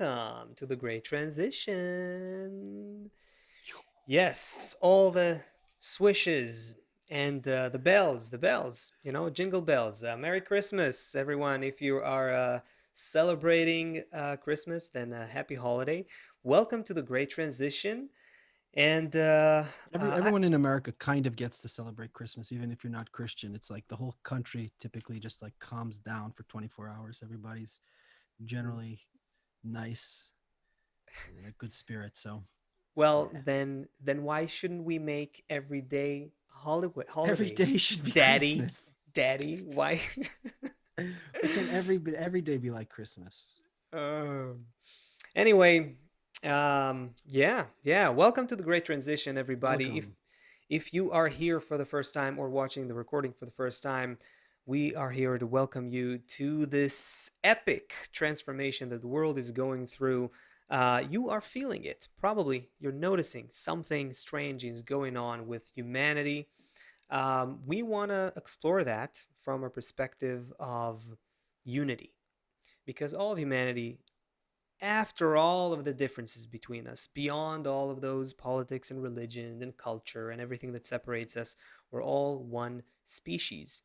welcome to the Great Transition. Yes, all the swishes and the bells, jingle bells. Merry Christmas, everyone. If you are celebrating Christmas, then happy holiday. Welcome to the Great Transition. And Everyone in America kind of gets to celebrate Christmas, even if you're not Christian. It's like the whole country typically just like calms down for 24 hours. Everybody's generally nice and in a good spirit. So well, yeah, then why shouldn't we make every day Hollywood every holiday? day should be Daddy, Christmas. daddy, why? Why can't every day be like Christmas? Um, anyway, yeah. Welcome to the Great Transition, everybody. If Welcome. if you are here for the first time or watching the recording for the first time, we are here to welcome you to this epic transformation that the world is going through. You are feeling it. Probably you're noticing something strange is going on with humanity. We want to explore that from a perspective of unity because all of humanity, after all of the differences between us, beyond all of those politics and religion and culture and everything that separates us, we're all one species.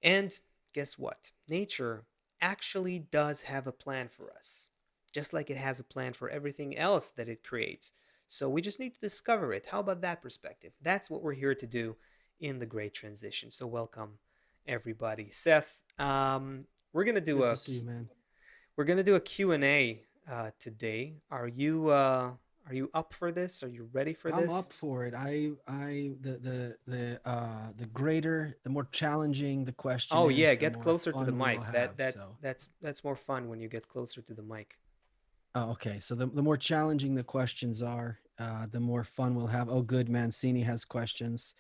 And guess what? Nature actually does have a plan for us, just like it has a plan for everything else that it creates. So we just need to discover it. How about that perspective? That's what we're here to do in the Great Transition. So welcome, everybody. Seth, we're gonna do Good a to see you, man. we're gonna do a Q&A today. Are you up for this? Are you ready for I'm up this? for it. The greater, the more challenging the question Oh yeah, is, the get more closer to the fun we will mic. That have. that's So that's that's more fun when you get closer to the mic. Oh, okay. So the more challenging the questions are, the more fun we'll have. Oh, good. Mancini has questions.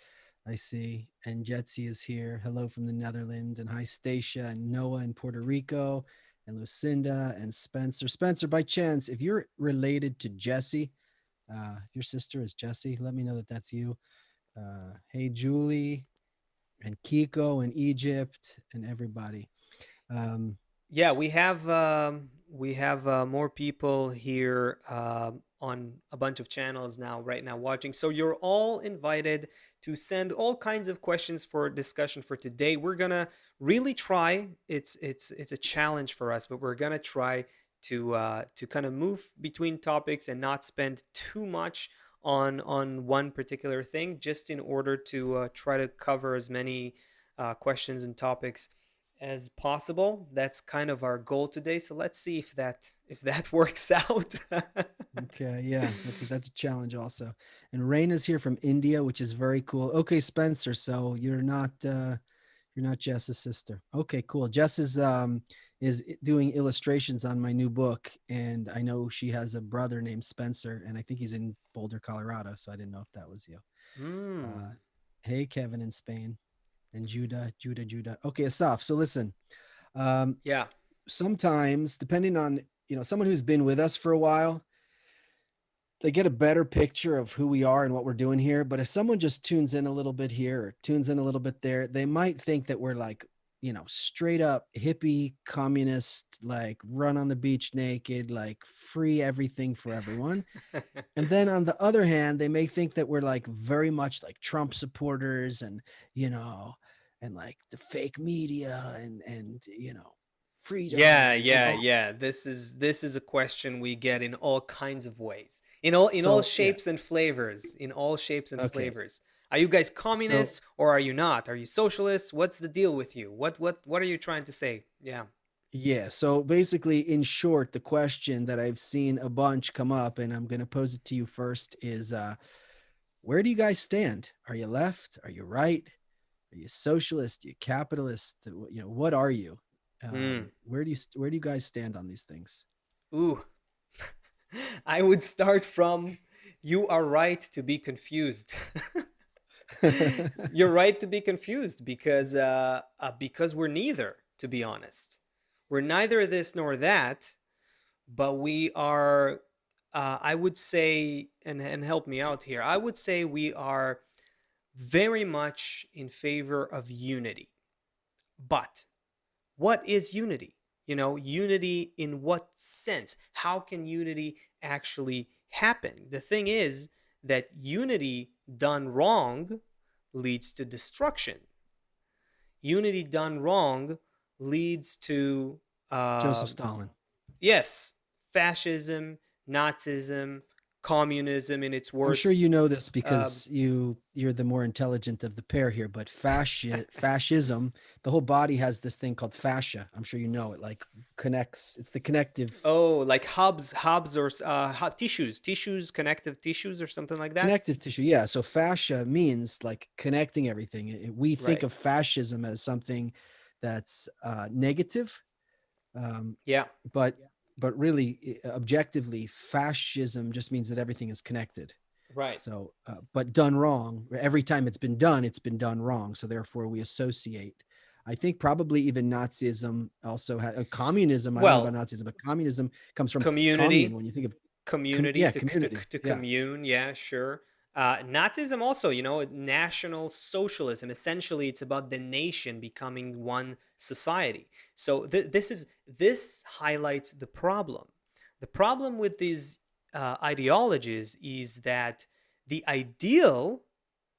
I see. And Jetsi is here. Hello from the Netherlands. And hi, Stacia and Noah in Puerto Rico, and Lucinda and Spencer. Spencer, by chance, if you're related to Jesse, if your sister is Jesse, let me know that that's you. Hey, Julie and Kiko and Egypt and everybody. Um, Yeah, we have more people here on a bunch of channels now right now watching. So you're all invited to send all kinds of questions for discussion for today. We're gonna really try. It's a challenge for us, but we're gonna try to kind of move between topics and not spend too much on one particular thing, just in order to try to cover as many questions and topics as possible. That's kind of our goal today. So let's see if that works out. Okay, yeah, that's a challenge also. And Rain is here from India, which is very cool. Okay, Spencer, so you're not Jess's sister. Okay, cool. Jess is doing illustrations on my new book, and I know she has a brother named Spencer, and I think he's in Boulder, Colorado. So I didn't know if that was you. Uh, Hmm. hey, Kevin in Spain, and Judah. Okay, Asaf. So listen, um, Yeah. sometimes depending on someone who's been with us for a while, they get a better picture of who we are and what we're doing here. But if someone just tunes in a little bit here or tunes in a little bit there, they might think that we're like, straight up hippie communist, like run on the beach naked, like free everything for everyone. And then on the other hand, they may think that we're like very much like Trump supporters and, you know, and like the fake media and freedom Yeah, and yeah, all. yeah. This is a question we get in all kinds of ways. In all So yeah, shapes and flavors. In all shapes and okay. flavors. Are you guys So communists or are you not? Are you socialists? What's the deal with you? What are you trying to say? Yeah. yeah, so basically, in short, the question that I've seen a bunch come up, and I'm going to pose it to you first, is where do you guys stand? Are you left? Are you right? Are you socialist? Are you capitalist? What are you? Hmm. Where do you guys stand on these things? Ooh. I would start from you are right to be confused. You're right to be confused because we're neither, to be honest. We're neither this nor that, but we are I would say, and help me out here. I would say we are very much in favor of unity. But what is unity? Unity in what sense? How can unity actually happen? The thing is that unity done wrong leads to destruction. Unity done wrong leads to, uh, Joseph Stalin. yes, fascism, Nazism, communism in its I'm sure you worst. know this Uh, because you're the more intelligent of the pair here, but fascism, the whole body has this thing called fascia. I'm sure you know it, like connects, it's the oh, like hubs, or tissues, connective tissues, or something like that. connective tissue. Yeah. So fascia means like connecting everything. We think Right. of fascism as something that's negative, um, Yeah. but really, objectively, fascism just means that everything is connected. Right. So, but done wrong, every time it's been done wrong. So therefore, we associate. I think probably even Nazism also had communism. I don't know about Well, Nazism, but communism comes from commune. community, When you think of community yeah, to community. to Yeah, commune. Yeah, sure. Nazism also, national socialism. Essentially, it's about the nation becoming one society. So this highlights the problem. The problem with these ideologies is that the ideal,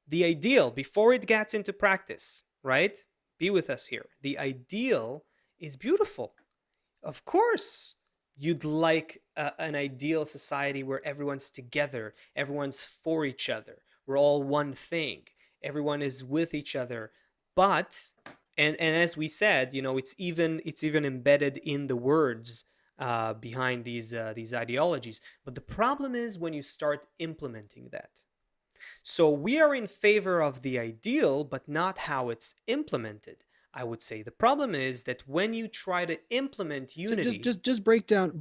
the ideal before it gets into practice, right? Be with us here. The ideal is beautiful. Of course, you'd like an ideal society where everyone's together, everyone's for each other, we're all one thing, everyone is with each other. But, and as we said, it's even embedded in the words behind these ideologies. But the problem is when you start implementing that. So we are in favor of the ideal, but not how it's implemented. I would say the problem is that when you try to implement unity, just break down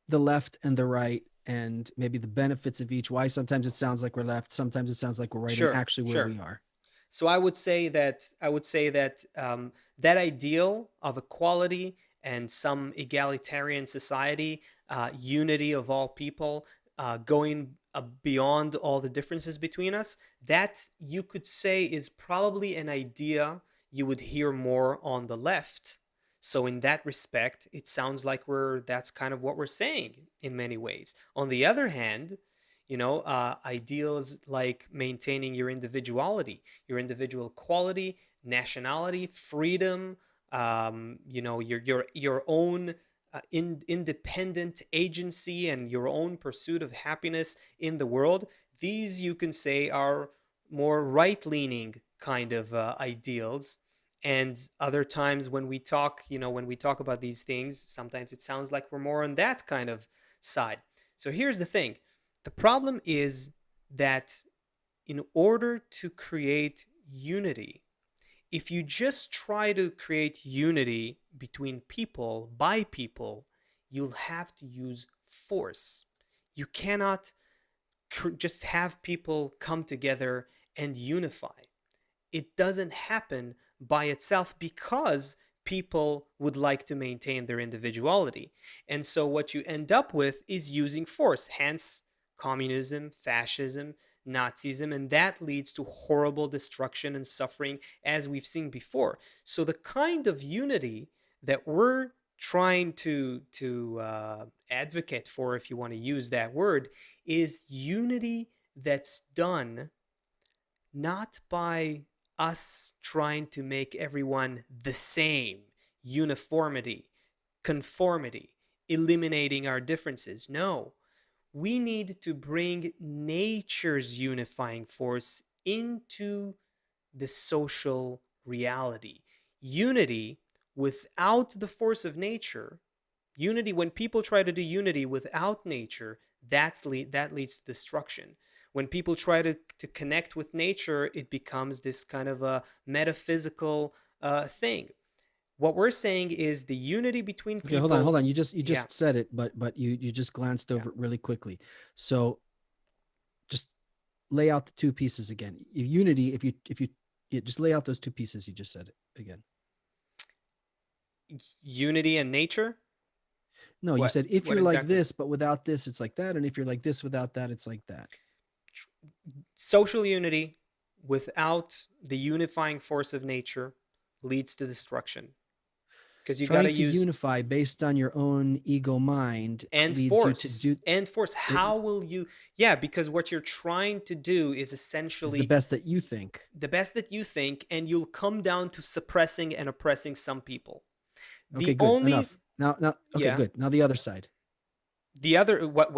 the left and the right, and maybe the benefits of each. Why sometimes it sounds like we're left, sometimes it sounds like we're right, and sure, actually where sure. we are. So I would say that that ideal of equality and some egalitarian society, unity of all people, going beyond all the differences between us, that you could say is probably an idea you would hear more on the left. So in that respect, it sounds like that's kind of what we're saying in many ways. On the other hand, ideals like maintaining your individuality, your individual quality, nationality, freedom, your own independent agency and your own pursuit of happiness in the world. These you can say are more right-leaning kind of ideals. And other times when we talk about these things, sometimes it sounds like we're more on that kind of side. So here's the thing: the problem is that in order to create unity, if you just try to create unity between people, by people, you'll have to use force. You cannot just have people come together and unify. It doesn't happen by itself because people would like to maintain their individuality. And so what you end up with is using force, hence communism, fascism, Nazism, and that leads to horrible destruction and suffering, as we've seen before. So the kind of unity that we're trying to advocate for, if you want to use that word, is unity that's done not by us trying to make everyone the same, uniformity, conformity, eliminating our differences. No, we need to bring nature's unifying force into the social reality. Unity without the force of nature, unity, when people try to do unity without nature, that leads to destruction. When people try to connect with nature, it becomes this kind of a metaphysical thing. What we're saying is the unity between Okay, people. hold on. You Yeah, just said it, but you just glanced yeah. over it really quickly. So just lay out the two pieces again. Unity, if you yeah, just lay out those two pieces you just said it again. Unity and nature. No, you What? said if What you're like exactly? this, but without this, it's like that, and if you're like this without that, it's like that. Social unity without the unifying force of nature leads to destruction. because you got to Trying to use unify based on your own ego mind leads you to do and force. it How will you? Yeah, because what you're trying to do is is the essentially best that you think. the best that you think, and you'll come down to suppressing and oppressing some people. Okay, The good. only Enough. Now, okay, Yeah, good. Now the other side, the other what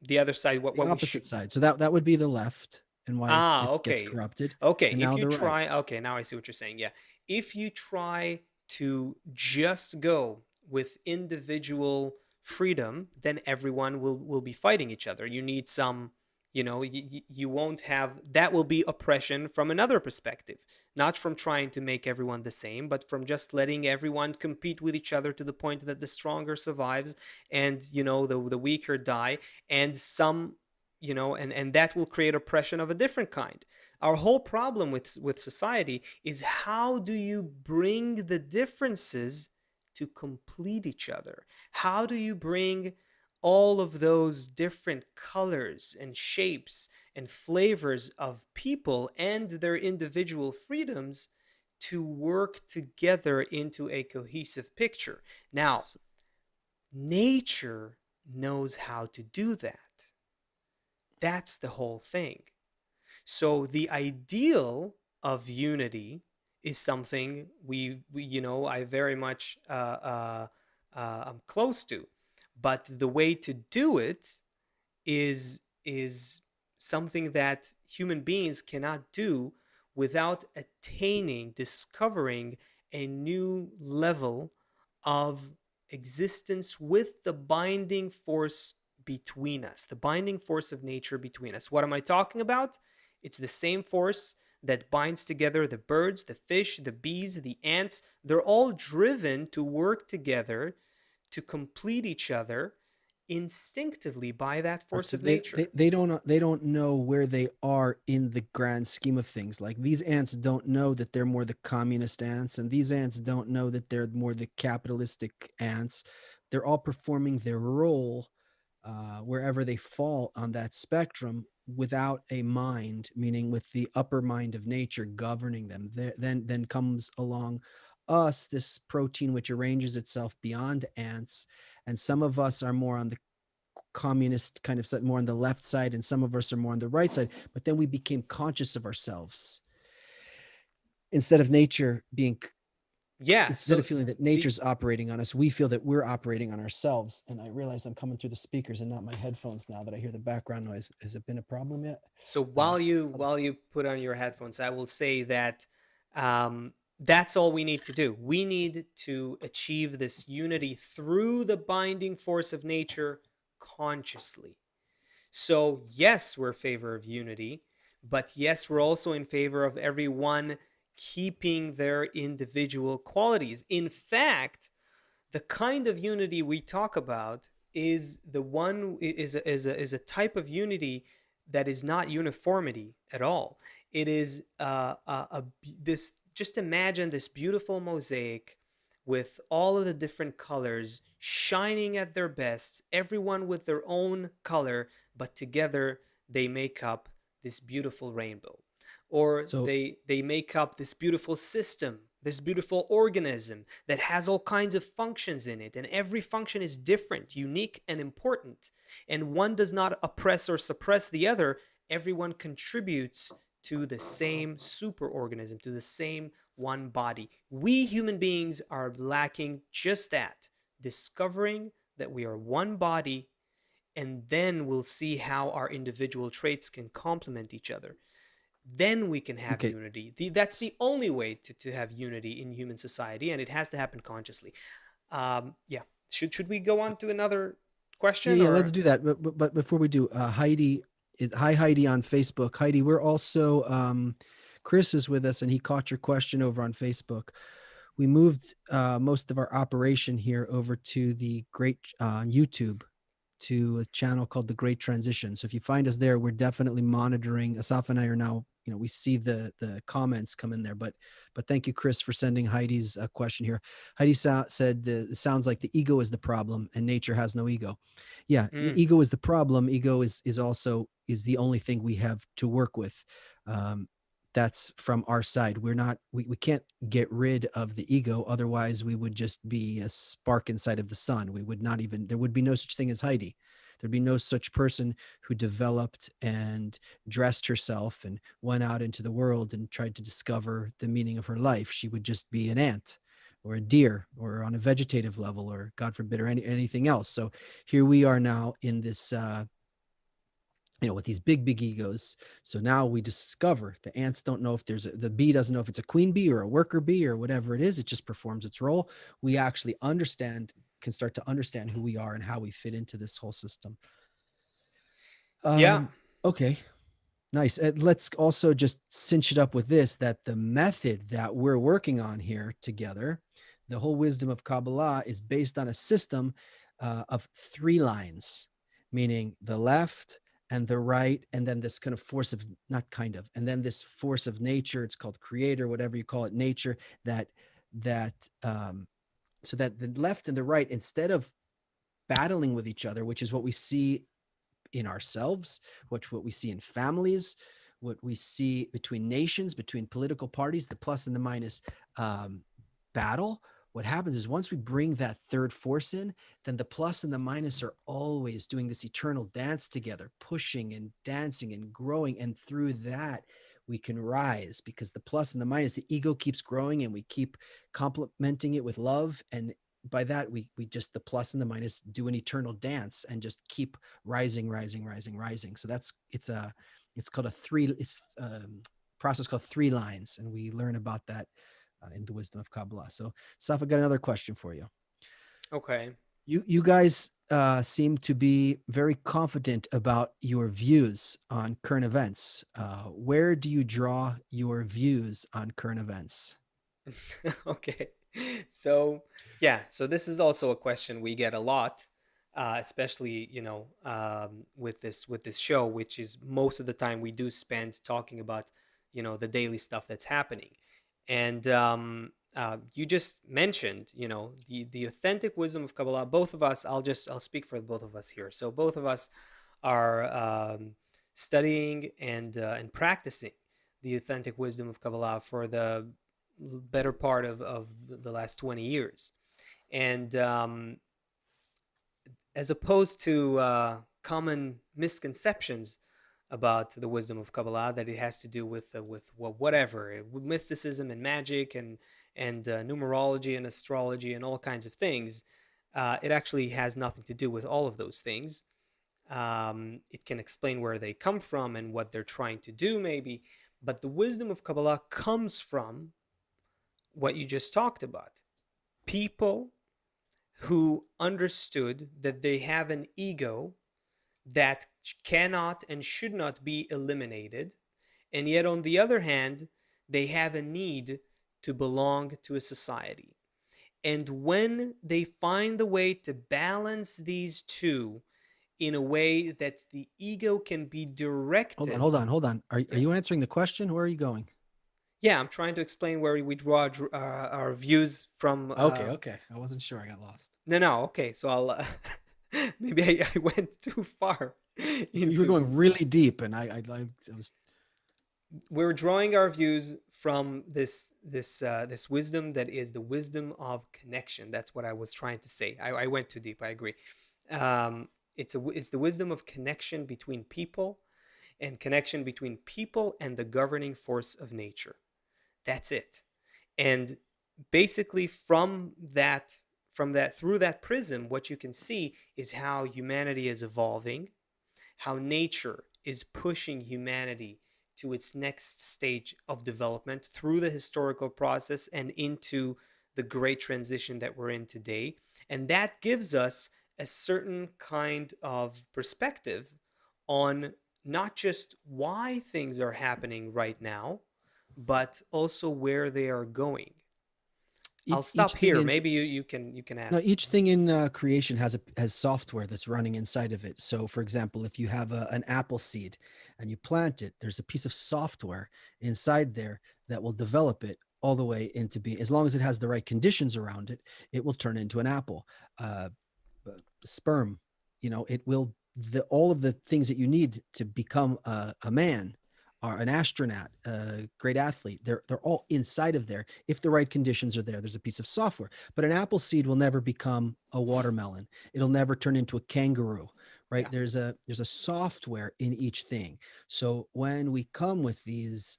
the other side, the what we should. opposite side. So that would be the left and why Ah, it gets okay. corrupted. Okay, And if now you the right. try, okay, now I see what you're saying. Yeah. If you try to just go with individual freedom, then everyone will be fighting each other. You need some, you won't have that will be oppression from another perspective, not from trying to make everyone the same, but from just letting everyone compete with each other to the point that the stronger survives and, the weaker die, and some and that will create oppression of a different kind. Our whole problem with society is, how do you bring the differences to complete each other? How do you bring all of those different colors and shapes and flavors of people and their individual freedoms to work together into a cohesive picture? Now, nature knows how to do that. That's the whole thing. So the ideal of unity is something I very much I'm close to, but the way to do it is something that human beings cannot do without attaining, discovering a new level of existence with the binding force between us, the binding force of nature between us. What am I talking about? It's the same force that binds together the birds, the fish, the bees, the ants. They're all driven to work together to complete each other instinctively by that Right, force so of nature. they don't know where they are in the grand scheme of things. Like these ants don't know that they're more the communist ants, and these ants don't know that they're more the capitalistic ants. They're all performing their role wherever they fall on that spectrum without a mind, meaning with the upper mind of nature governing them. Then comes along us, this protein which arranges itself beyond ants, and some of us are more on the communist kind of side, more on the left side, and some of us are more on the right side. But then we became conscious of ourselves instead of nature being, Yeah, instead so of feeling that the nature's operating on us, we feel that we're operating on ourselves. And I realize I'm coming through the speakers and not my headphones now that I hear the background noise. Has it been a problem yet? so Uh, while you put on your headphones, I will say that that's all we need to do. We need to achieve this unity through the binding force of nature consciously. So, yes, we're in favor of unity, but yes, we're also in favor of everyone keeping their individual qualities. In fact, the kind of unity we talk about is the one is a type of unity that is not uniformity at all. It is this. Just imagine this beautiful mosaic with all of the different colors shining at their best, everyone with their own color, but together they make up this beautiful rainbow. Or so they make up this beautiful system, this beautiful organism that has all kinds of functions in it, and every function is different, unique, and important. And one does not oppress or suppress the other. Everyone contributes to the same superorganism, to the same one body. We human beings are lacking just that, discovering that we are one body, and then we'll see how our individual traits can complement each other. Then we can have okay. unity. That's the only way to have unity in human society, and it has to happen consciously. Yeah. Should we go on to another Yeah, question, yeah, let's or? do that. But before we do, Heidi, hi Heidi on Facebook. Heidi, we're also Chris is with us, and he caught your question over on Facebook. We moved most of our operation here over to the great YouTube, to a channel called The Great Transition. So if you find us there, we're definitely monitoring. Asaf and I are now, we see the comments come in there. But thank you, Chris, for sending Heidi's question here. Heidi said, it sounds like the ego is the problem and nature has no ego. Yeah, Mm, ego is the problem. Ego is also is the only thing we have to work with. Um, that's from our side. We can't get rid of the ego. Otherwise, we would just be a spark inside of the sun. We would not even, there would be no such thing as Heidi. There'd be no such person who developed and dressed herself and went out into the world and tried to discover the meaning of her life. She would just be an ant or a deer or on a vegetative level or God forbid or anything else. So here we are now in this with these big egos. So now we discover the ants don't know if the bee doesn't know if it's a queen bee or a worker bee or whatever it is. It just performs its role. We actually can start to understand who we are and how we fit into this whole system. Yeah. Okay. Nice. Let's also just cinch it up with this, that the method that we're working on here together, the whole wisdom of Kabbalah, is based on a system of three lines, meaning the left and the right, and then this kind of force of, not kind of, and then this force of nature, it's called creator, whatever you call it, nature, that so that the left and the right, instead of battling with each other, which is what we see in ourselves, what we see in families, what we see between nations, between political parties, the plus and the minus um, battle. What happens is once we bring that third force in, then the plus and the minus are always doing this eternal dance together, pushing and dancing and growing. And through that, we can rise because the plus and the minus, the ego keeps growing and we keep complementing it with love. And by that, we just, the plus and the minus do an eternal dance and just keep rising, rising, rising, rising. So it's called it's process called three lines. And we learn about that in the wisdom of Kabbalah. So, Saf, I got another question for you. Okay. You guys seem to be very confident about your views on current events. Where do you draw your views on current events? Okay. So, yeah, so this is also a question we get a lot, especially, with this show, which is most of the time we do spend talking about, the daily stuff that's happening. And you just mentioned, the authentic wisdom of Kabbalah. Both of us, I'll speak for both of us here. So both of us are studying and practicing the authentic wisdom of Kabbalah for the better part of the last 20 years. And as opposed to common misconceptions about the wisdom of Kabbalah, that it has to do with whatever, with mysticism and magic and numerology and astrology and all kinds of things. It actually has nothing to do with all of those things. It can explain where they come from and what they're trying to do, maybe. But the wisdom of Kabbalah comes from what you just talked about. People who understood that they have an ego that cannot and should not be eliminated, and yet, on the other hand, they have a need to belong to a society. And when they find the way to balance these two in a way that the ego can be Hold on, directed. hold on, hold on. Are Yeah. you answering the question? Where are you going? Yeah, I'm trying to explain where we draw our views from. Okay, okay. I wasn't sure. I got lost. No, no. Okay, so I'll maybe I went too far You were into. going really deep, and I was We're drawing our views from this wisdom that is the wisdom of connection. That's what I was trying to say. I went too deep. I agree. It's the wisdom of connection between people, and connection between people and the governing force of nature. That's it. And basically, from that through that prism, what you can see is how humanity is evolving, how nature is pushing humanity to its next stage of development through the historical process and into the great transition that we're in today. And that gives us a certain kind of perspective on not just why things are happening right now, but also where they are going. I'll each stop thing here. in Maybe you can add. no, each thing in creation has software that's running inside of it. So, for example, if you have an apple seed and you plant it, there's a piece of software inside there that will develop it all the way into being. As long as it has the right conditions around it, it will turn into an apple. Uh, Sperm, it will, all of the things that you need to become a man are an astronaut, a great athlete. They're all inside of there. If the right conditions are there, there's a piece of software. But an apple seed will never become a watermelon. It'll never turn into a kangaroo, right? Yeah, There's a software in each thing. So when we come with these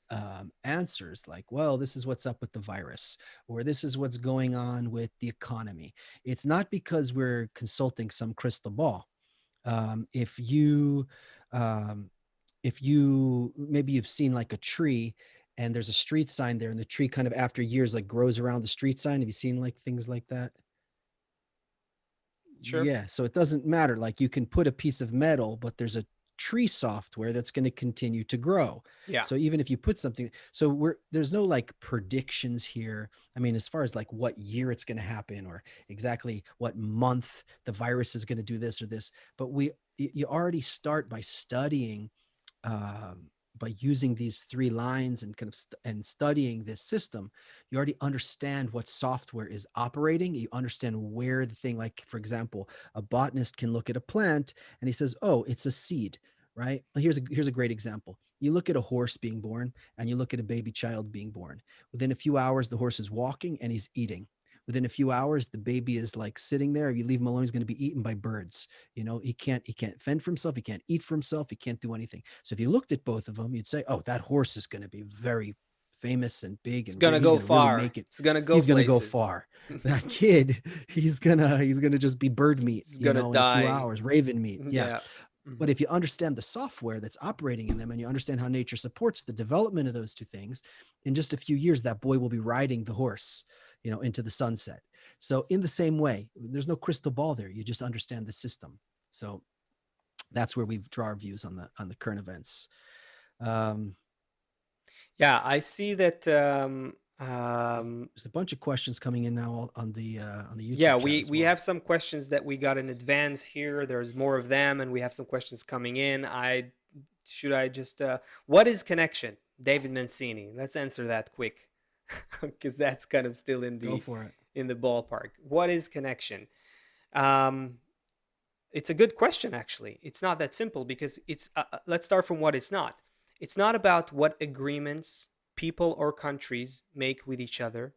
answers, like, well, this is what's up with the virus, or this is what's going on with the economy, it's not because we're consulting some crystal ball. um, if you um, if you maybe you've seen like a tree and there's a street sign there, and the tree kind of after years like grows around the street sign. Have you seen like things like that? sure. Yeah, so it doesn't matter, like you can put a piece of metal, but there's a tree software that's going to continue to grow. Yeah, So even if you put something, so there's no like predictions here. I mean, as far as like what year it's going to happen, or exactly what month the virus is going to do this or this, but you already start by studying, by using these three lines and kind of and studying this system. You already understand what software is operating. You understand where the thing, like for example, a botanist can look at a plant and he says, oh, it's a seed, right? Here's a great example. You look at a horse being born and you look at a baby child being born. Within a few hours the horse is walking and he's eating. Within a few hours the baby is like sitting there. If you leave him alone, he's going to be eaten by birds. He can't fend for himself, he can't eat for himself, he can't do anything. So if you looked at both of them, you'd say, oh, that horse is going to be very famous and big it's and great. gonna He's go going to really far. make it. It's gonna go He's going to go places. far. That kid, he's gonna just be bird meat, It's gonna in a few die. hours, raven meat. Yeah. Yeah. But Mhm. if you understand the software that's operating in them, and you understand how nature supports the development of those two things, in just a few years that boy will be riding the horse, into the sunset. So in the same way, there's no crystal ball there. You just understand the system. So that's where we draw our views on the current events. Um, Yeah, I see that. there's a bunch of questions coming in now on the Yeah, YouTube chat we as we well. have some questions that we got in advance here. There's more of them, and we have some questions coming in. I just what is connection? David Mancini. Let's answer that quick, because that's kind of still Go for it. in the ballpark. What is connection? Um, it's a good question, actually. It's not that simple because let's start from what it's not. It's not about what agreements people or countries make with each other.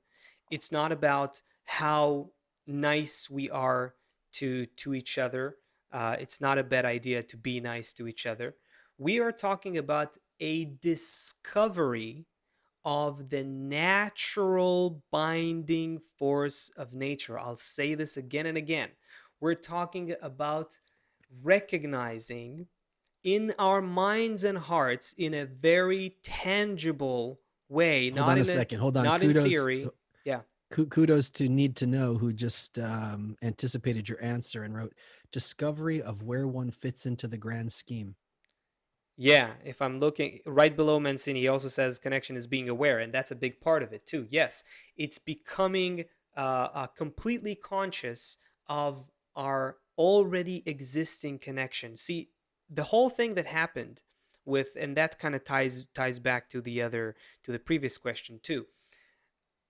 It's not about how nice we are to each other. It's not a bad idea to be nice to each other. We are talking about a discovery of the natural binding force of nature. I'll say this again and again. We're talking about recognizing in our minds and hearts in a very tangible way, Hold on a second. Hold on. not in theory. Yeah. Kudos to Need to Know, who just anticipated your answer and wrote discovery of where one fits into the grand scheme. Yeah, if I'm looking right below Mancini, he also says connection is being aware, and that's a big part of it too. Yes, it's becoming completely conscious of our already existing connection. See, the whole thing that happened with, and that kind of ties back to the previous question too.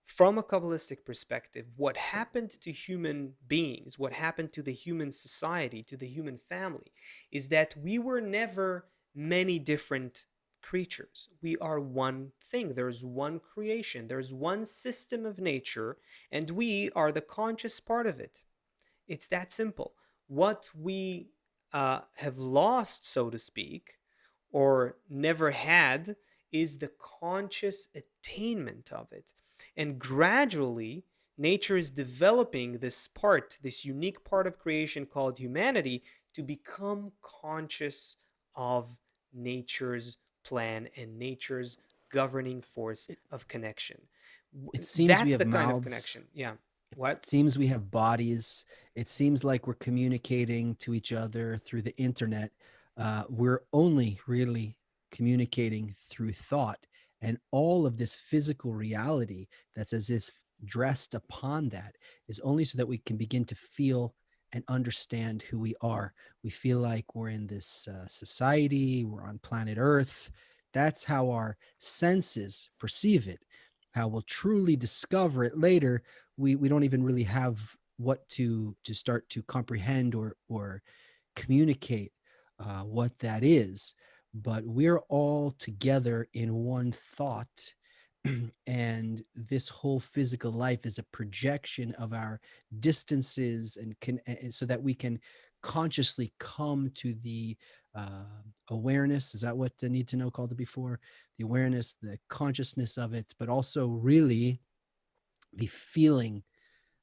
From a Kabbalistic perspective, what happened to human beings, what happened to the human society, to the human family, is that we were never many different creatures. We are one thing. There's one creation, there's one system of nature, and we are the conscious part of it. It's that simple. What we have lost, so to speak, or never had, is the conscious attainment of it. And gradually, nature is developing this part, this unique part of creation called humanity, to become conscious of nature's plan and nature's governing force It, of connection. it seems we That's have the kind of mouths. connection. Yeah. It What? seems we have bodies. It seems like we're communicating to each other through the internet. We're only really communicating through thought. And all of this physical reality that's as if dressed upon that is only so that we can begin to feel and understand who we are. We feel like we're in this society, we're on planet Earth. That's how our senses perceive it. How we'll truly discover it later, we don't even really have what to start to comprehend or communicate what that is. but we're all together in one thought. And this whole physical life is a projection of our distances and so that we can consciously come to the awareness. Is that what the need to know called it before? The awareness, the consciousness of it, but also really the feeling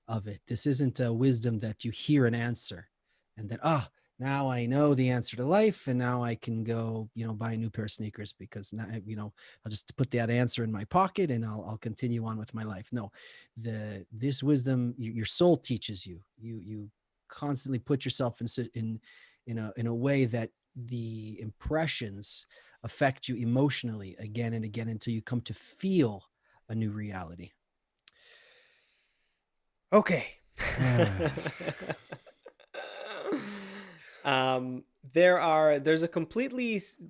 of it. This isn't a wisdom that you hear an answer and then, now I know the answer to life, and now I can go, buy a new pair of sneakers because now, I'll just put that answer in my pocket and I'll continue on with my life. No, this wisdom, your soul teaches you. You constantly put yourself in a way that the impressions affect you emotionally again and again until you come to feel a new reality. Okay. Ah,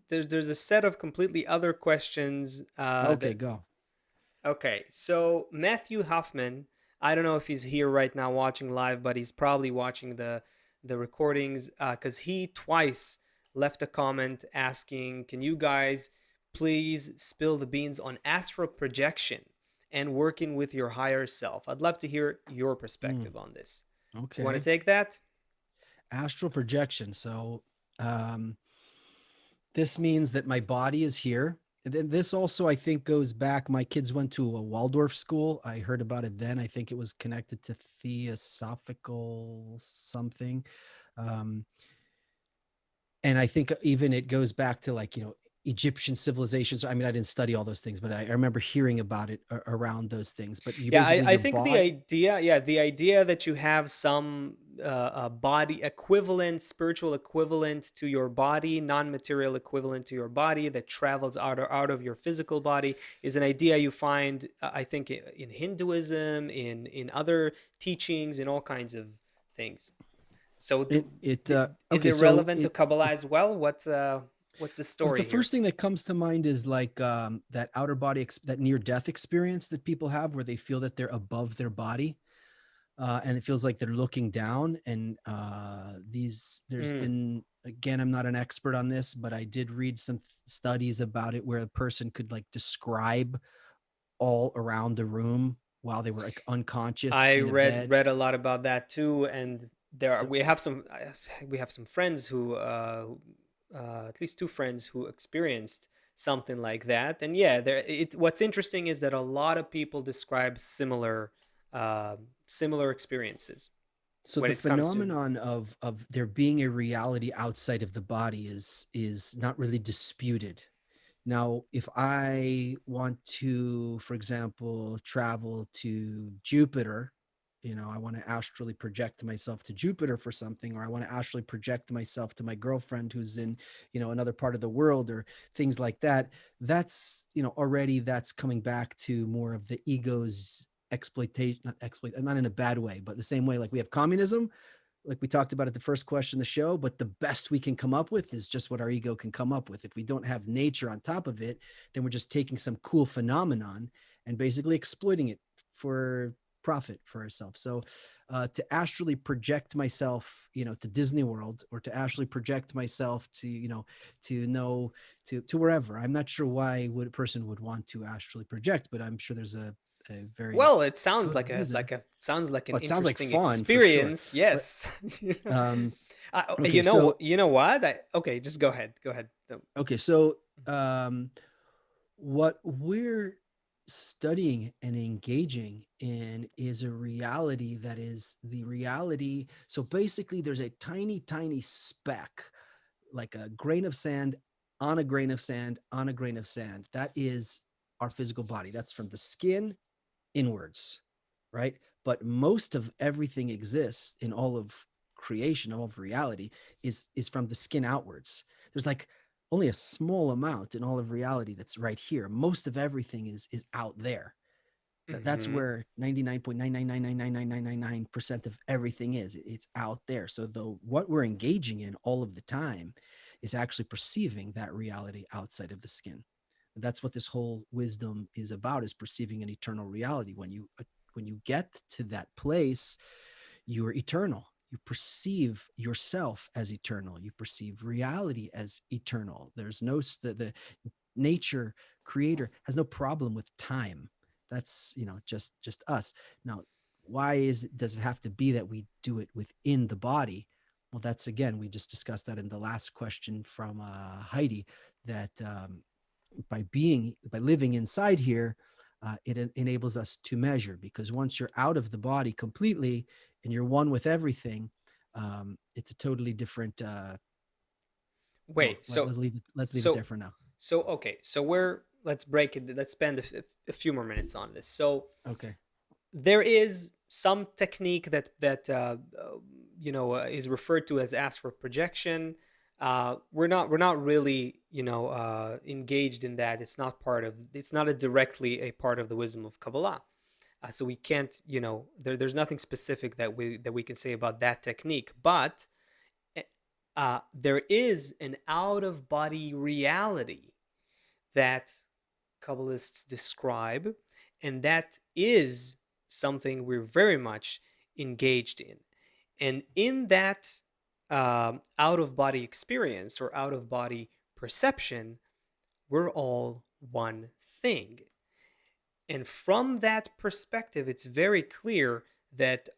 There's a set of completely other questions okay, that go. okay, so Matthew Huffman, I don't know if he's here right now watching live, but he's probably watching the recordings because he twice left a comment asking, "Can you guys please spill the beans on astral projection and working with your higher self? I'd love to hear your Mm, perspective on this. You want to okay. take that?" Astral projection. So um, this means that my body is here. And then this also, I think, goes back. My kids went to a Waldorf school. I heard about it then. I think it was connected to theosophical something. Um, and I think even it goes back to like, Egyptian civilizations. I mean, I didn't study all those things, but I remember hearing about it around those things. But you Yeah, basically, I your think the body, idea, yeah, the idea that you have some body equivalent, spiritual equivalent to your body, non-material equivalent to your body that travels out of your physical body is an idea you find, I think, in Hinduism, in other teachings, in all kinds of things. So, is okay. it So relevant to Kabbalah as well? What's the the story here? first thing that comes to mind is like that outer body, that near death experience that people have where they feel that they're above their body. And it feels like they're looking down. And there's Mm. been, again, I'm not an expert on this, but I did read some studies about it where a person could like describe all around the room while they were like unconscious I in a bed. read a lot about that too, and So, we have some friends at least two friends who experienced something like that, and yeah, what's interesting is that a lot of people describe similar experiences so when the it comes to. phenomenon of there being a reality outside of the body is not really disputed. Now, if I want to, for example, travel to Jupiter, I want to astrally project myself to Jupiter for something, or I want to astrally project myself to my girlfriend who's in, another part of the world, or things like that. That's, already that's coming back to more of the ego's exploitation, not exploit, not in a bad way, but the same way like we have communism, like we talked about at the first question of the show, but the best we can come up with is just what our ego can come up with. If we don't have nature on top of it, then we're just taking some cool phenomenon and basically exploiting it for profit for ourselves. So to astrally project myself, to Disney World, or to astrally project myself to, to know, to wherever. I'm not sure why would a person would want to astrally project, but I'm sure there's a very Well, it sounds good reason. sounds like an Well, it sounds like interesting fun for sure. experience. But Yes. okay, so You know what? Okay, just go ahead. Go ahead. okay, so um, what we're studying and engaging in is a reality that is the reality. So basically, there's a tiny, tiny speck, like a grain of sand on a grain of sand on a grain of sand. That is our physical body. That's from the skin inwards, right? But most of everything exists in all of creation, all of reality is from the skin outwards. There's like only a small amount in all of reality that's right here. Most of everything is out there. That's Mm-hmm. where 99.9999999% of everything is. It's out there. So though what we're engaging in all of the time is actually perceiving that reality outside of the skin. That's what this whole wisdom is about, is perceiving an eternal reality. When you get to that place, you're eternal. You perceive yourself as eternal. You perceive reality as eternal. There's no the nature creator has no problem with time. That's, just us. Now, why does it have to be that we do it within the body? Well, that's, again, we just discussed that in the last question from Heidi, that by living inside here, it enables us to measure, because once you're out of the body completely and you're one with everything, it's a totally different. Well, Wait, so let's leave it there so for now. okay, so we're let's break it. Let's spend a few more minutes on this. So Okay. there is some technique that is referred to as astral projection. We're not really engaged in that. It's not a directly a part of the wisdom of Kabbalah. So we can't, there's nothing specific that we can say about that technique. But there is an out of body reality that Kabbalists describe, and that is something we're very much engaged in. And in that out of body experience or out of body perception, we're all one thing. And from that perspective, it's very clear that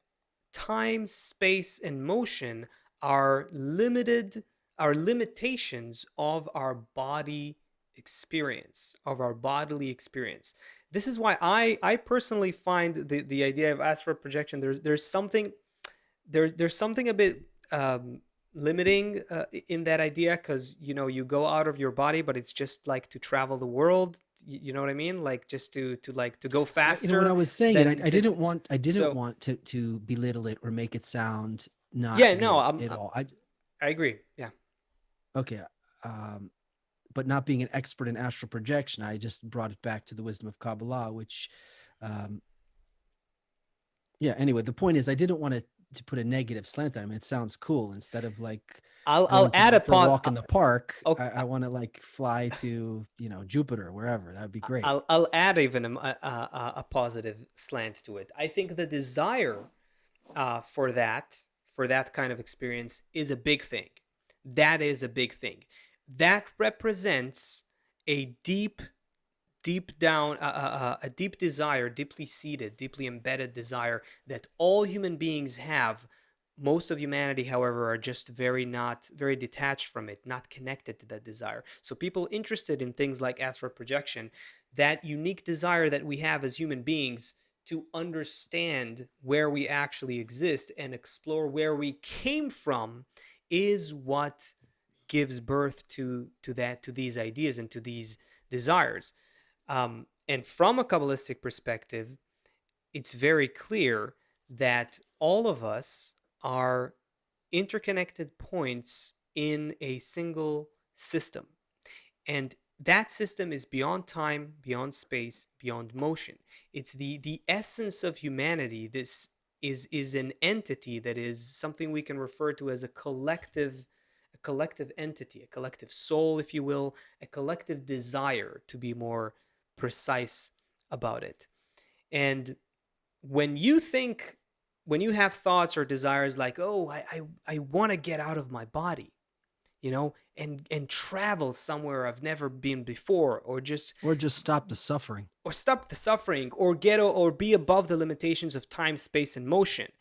time, space, and motion are limited, are limitations of our body experience, of our bodily experience. This is why I personally find the idea of astral projection, there's something a bit limiting in that idea, because you go out of your body, but it's just like to travel the world. You know what I mean? Like just to go When I faster was saying it, than I didn't want so. to belittle it or make it sound not Yeah, no, real at all. I agree. Yeah. Okay. Um, but not being an expert in astral projection, I just brought it back to the wisdom of Kabbalah, which, um, yeah. Anyway, the point is, I didn't want to put a negative slant on it. I mean, it sounds cool. Instead of like I'll going add a for a pause. walk in the park, Okay, I want to like fly to Jupiter, wherever. That would be great. I'll add even a positive slant to it. I think the desire for that kind of experience is a big thing. That is a big thing. That represents a deep down a deep desire, deeply seated, deeply embedded desire that all human beings have. Most of humanity, however, are just not very detached from it, not connected to that desire. So people interested in things like astral projection, that unique desire that we have as human beings to understand where we actually exist and explore where we came from, is what gives birth to these ideas and to these desires. And from a Kabbalistic perspective, it's very clear that all of us are interconnected points in a single system. And that system is beyond time, beyond space, beyond motion. It's the essence of humanity. This is an entity that is something we can refer to as a collective entity, a collective soul, if you will, a collective desire, to be more precise about it. And when you think, when you have thoughts or desires like, oh, I want to get out of my body, and travel somewhere I've never been before, Or just stop the suffering. or stop the suffering, or get or be above the limitations of time, space, and motion.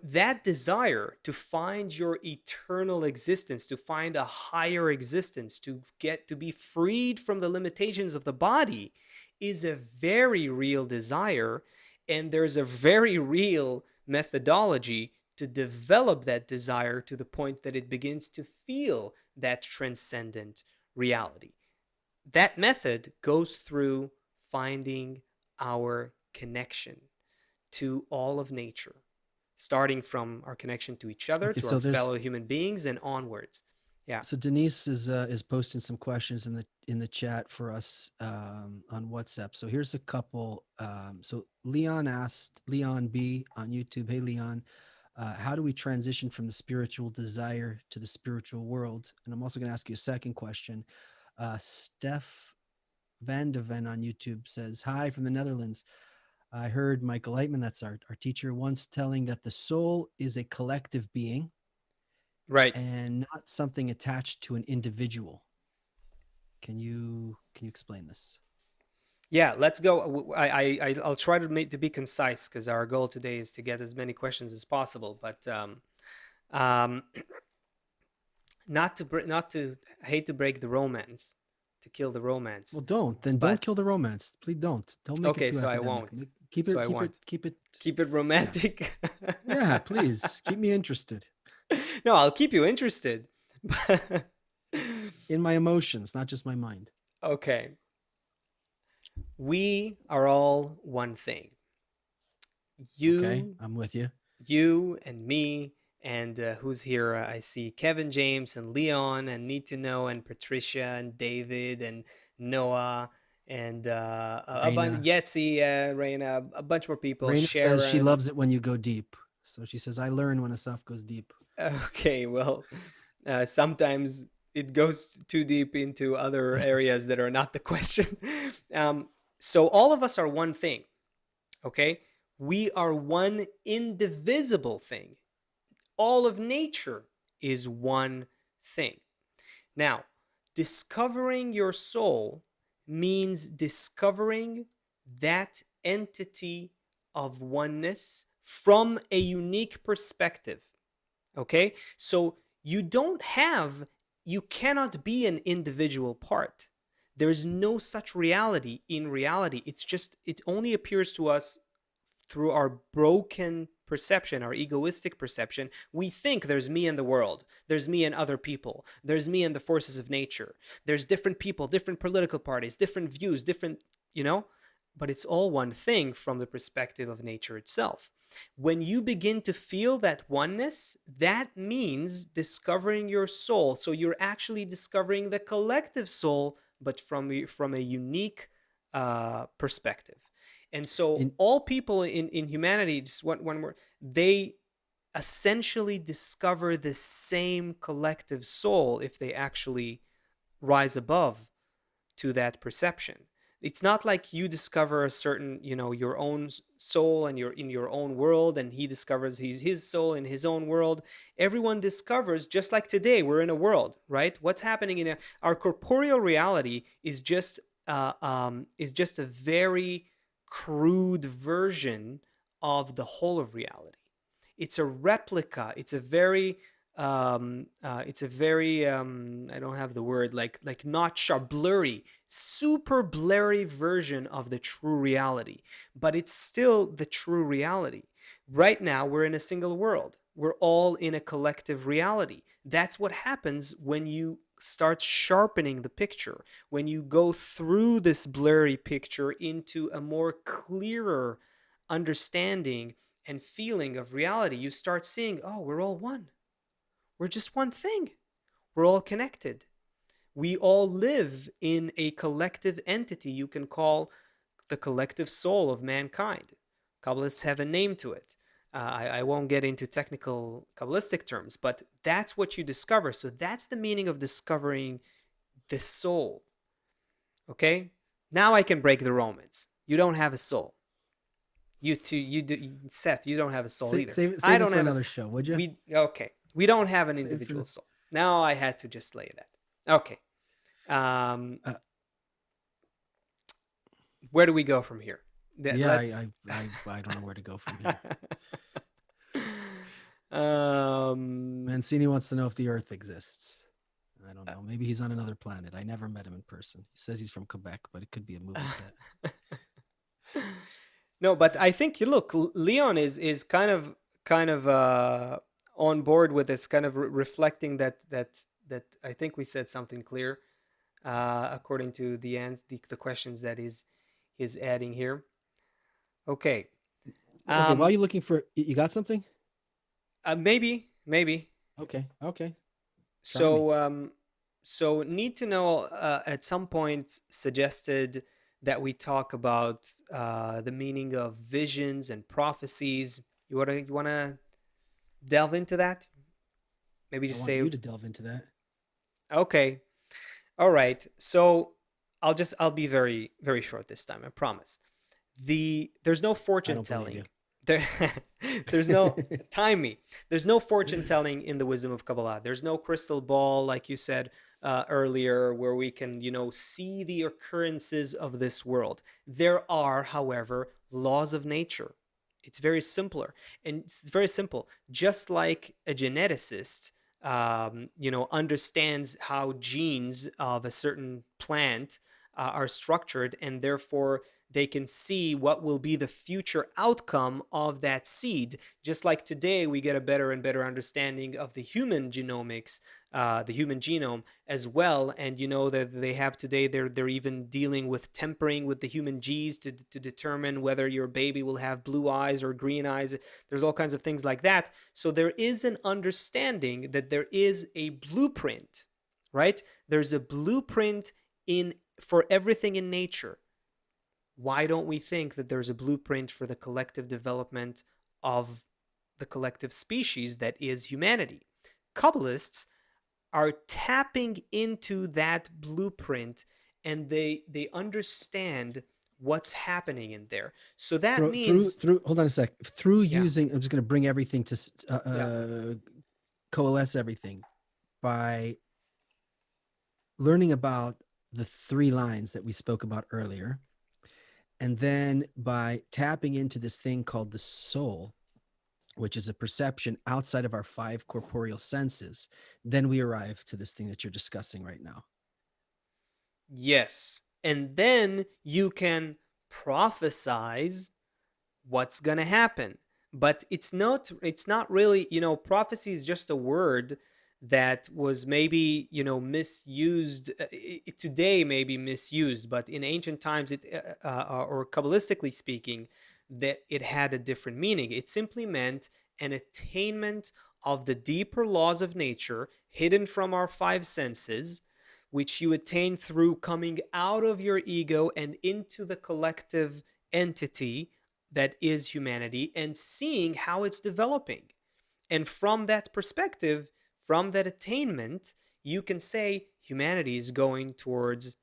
That desire to find your eternal existence, to find a higher existence, to get to be freed from the limitations of the body, is a very real desire. And there's a very real methodology to develop that desire to the point that it begins to feel that transcendent reality. That method goes through finding our connection to all of nature, starting from our connection to each other, Okay, to our fellow human beings, and onwards. Yeah. so Denise is posting some questions in the chat for us on WhatsApp. So here's a couple. So Leon asked, Leon B on YouTube, hey Leon, how do we transition from the spiritual desire to the spiritual world? And I'm also going to ask you a second question. Steph Van de Ven on YouTube says, hi from the Netherlands. I heard Michael Eitman, that's our teacher, once telling that the soul is a collective being Right. and not something attached to an individual. Can you explain this? Yeah, let's go. I'll try to make to be concise because our goal today is to get as many questions as possible. But um, not to hate to break the romance, to kill the romance. Well, don't But kill the romance. Please don't make it okay, too so I academic. won't. Keep So it I keep it won't keep it. keep it Yeah, romantic. yeah. Please keep me interested No, I'll keep you interested. in my emotions, not just my mind. Okay, we are all one thing. Okay, You, I'm with you. you, and me, and who's here? I see Kevin James and Leon and Need to Know and Patricia and David and Noah and a bunch Raina. Yetzi, Raina, a bunch more people. Raina says she Sharon. loves it when you go deep. So she says, I learn when Asaf goes deep. Okay, well, sometimes it goes too deep into other areas that are not the question. um, so all of us are one thing. Okay, we are one indivisible thing. All of nature is one thing. Now, discovering your soul means discovering that entity of oneness from a unique perspective. Okay? So you cannot be an individual part. There is no such reality in reality. It only appears to us through our broken perception, our egoistic perception. We think there's me in the world, there's me and other people, there's me and the forces of nature, there's different people, different political parties, different views, different, you know, but it's all one thing from the perspective of nature itself. When you begin to feel that oneness, that means discovering your soul. So you're actually discovering the collective soul, but from a unique perspective. And so In all people in humanity, just one more, they essentially discover the same collective soul if they actually rise above to that perception. It's not like you discover a certain, your own soul and you're in your own world, and he discovers his soul in his own world. Everyone discovers, just like today, we're in a world, right? What's happening our corporeal reality is just a very crude version of the whole of reality. It's a replica. It's a very I don't have the word, like not sharp, blurry, super blurry version of the true reality, but it's still the true reality. Right now we're in a single world, we're all in a collective reality. That's what happens when you start sharpening the picture, when you go through this blurry picture into a more clearer understanding and feeling of reality. You start seeing, oh, we're all one. We're just one thing. We're all connected. We all live in a collective entity you can call the collective soul of mankind. Kabbalists have a name to it. I won't get into technical Kabbalistic terms, but that's what you discover. So that's the meaning of discovering the soul. Okay? Now I can break the romance. You don't have a soul. You too, Seth, you don't have a soul either. I save it don't for have another show, would you? okay. We don't have an Save it for individual the, soul. Now I had to just lay that. Okay. Um, uh, where do we go from here? yeah, Let's. I don't know where to go from here. um, Mancini wants to know if the Earth exists. I don't know. Maybe he's on another planet. I never met him in person. He says he's from Quebec, but it could be a movie set. no, but I think, look, Leon is kind of on board with this, kind of reflecting that I think we said something clear, according to the questions that is adding here. Okay. Okay, while Um, you're looking for, you got something? maybe. Okay. Try me. So Need to Know at some point suggested that we talk about the meaning of visions and prophecies. You wanna delve into that? Maybe I just want say, you to delve into that. okay, all right. So I'll be very very short this time. I promise. there's no I fortune don't believe telling. you. There, there's no time me. There's no fortune telling in the wisdom of Kabbalah. There's no crystal ball, like you said earlier, where we can, see the occurrences of this world. There are, however, laws of nature. It's very simpler, and it's very simple. Just like a geneticist, understands how genes of a certain plant are structured, and therefore they can see what will be the future outcome of that seed. Just like today, we get a better and better understanding of the human genomics, the human genome as well. And that they have today, they're even dealing with tempering with the human genes to determine whether your baby will have blue eyes or green eyes. There's all kinds of things like that. So there is an understanding that there is a blueprint, right? There's a blueprint in for everything in nature. Why don't we think that there's a blueprint for the collective development of the collective species that is humanity? Kabbalists are tapping into that blueprint, and they understand what's happening in there. So that means, Through hold on a sec. Through yeah, using, I'm just going to bring everything to yeah, coalesce everything by learning about the three lines that we spoke about earlier. And then by tapping into this thing called the soul, which is a perception outside of our five corporeal senses, then we arrive to this thing that you're discussing right now. yes. And then you can prophesize what's going to happen. But it's not really, prophecy is just a word that was maybe, misused, today, maybe misused, but in ancient times, or kabbalistically speaking, that it had a different meaning. It simply meant an attainment of the deeper laws of nature hidden from our five senses, which you attain through coming out of your ego and into the collective entity that is humanity, and seeing how it's developing. And from that perspective, from that attainment, you can say humanity is going towards